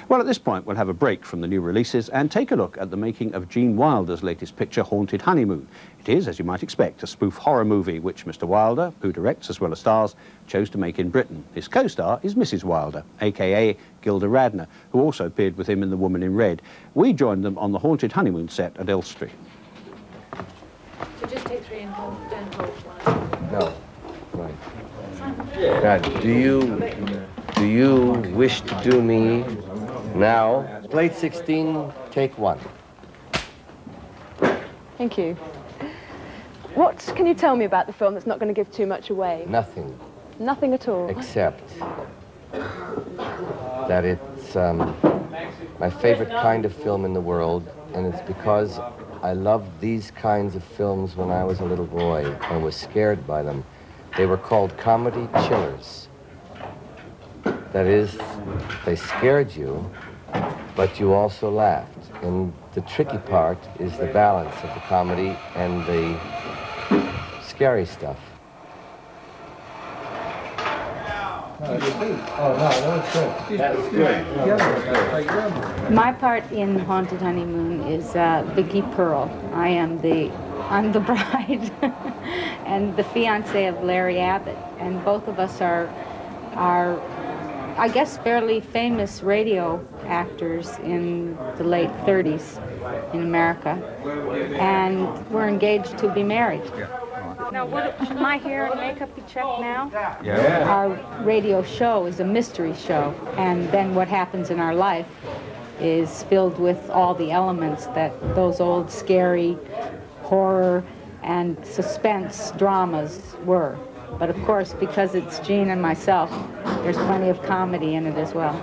Well, at this point, we'll have a break from the new releases and take a look at the making of Gene Wilder's latest picture, Haunted Honeymoon. It is, as you might expect, a spoof horror movie which Mr. Wilder, who directs as well as stars, chose to make in Britain. His co-star is Mrs. Wilder, a.k.a. Gilda Radner, who also appeared with him in The Woman in Red. We joined them on the Haunted Honeymoon set at Elstree. So just take 3 and don't hold one. No. Right. Now, do you wish to do me now? Plate 16, take 1. Thank you. What can you tell me about the film that's not going to give too much away? Nothing. Nothing at all? Except that it's my favorite kind of film in the world, and it's because I loved these kinds of films when I was a little boy and was scared by them. They were called comedy chillers. That is, they scared you, but you also laughed. And the tricky part is the balance of the comedy and the scary stuff. My part in Haunted Honeymoon is Vicky Pearl. I'm the bride and the fiance of Larry Abbott, and both of us are I guess fairly famous radio actors in the late 30s in America, and we're engaged to be married. Now, should my hair and makeup be checked now? Yeah. Our radio show is a mystery show, and then what happens in our life is filled with all the elements that those old scary horror and suspense dramas were. But of course, because it's Gene and myself, there's plenty of comedy in it as well.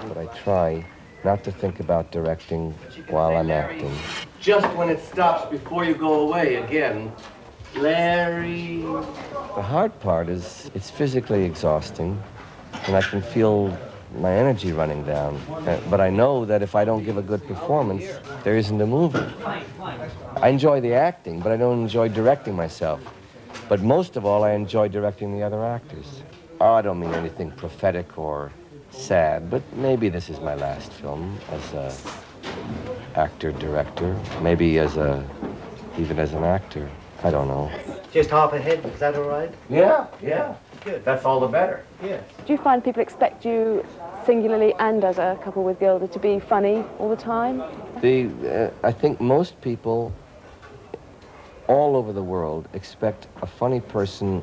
But I try not to think about directing while I'm acting. Just when it stops before you go away again, Larry. The hard part is it's physically exhausting, and I can feel my energy running down. But I know that if I don't give a good performance, there isn't a movie. I enjoy the acting, but I don't enjoy directing myself. But most of all, I enjoy directing the other actors. Oh, I don't mean anything prophetic or sad, but maybe this is my last film as a actor-director. Maybe even as an actor. I don't know. Just half a head, is that all right? Yeah. Good. That's all the better. Yeah. Do you find people expect you, singularly and as a couple with Gilda, to be funny all the time? I think most people all over the world expect a funny person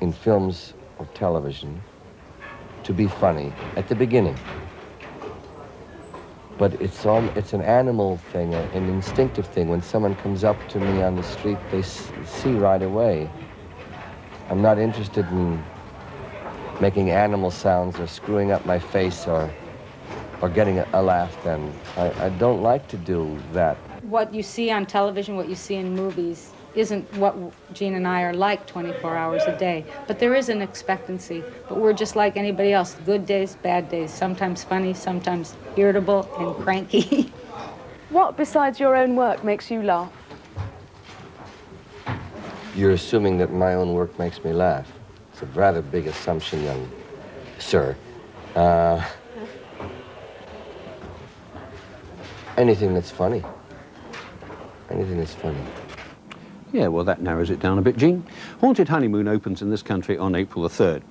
in films or television to be funny at the beginning. But it's an animal thing, an instinctive thing. When someone comes up to me on the street, they see right away. I'm not interested in making animal sounds or screwing up my face or getting a laugh then. I don't like to do that. What you see on television, what you see in movies, isn't what Gene and I are like 24 hours a day. But there is an expectancy. But we're just like anybody else. Good days, bad days. Sometimes funny, sometimes irritable and cranky. What, besides your own work, makes you laugh? You're assuming that my own work makes me laugh. It's a rather big assumption, young sir. Anything that's funny. Anything that's funny. Yeah, well, that narrows it down a bit, Gene. Haunted Honeymoon opens in this country on April the 3rd.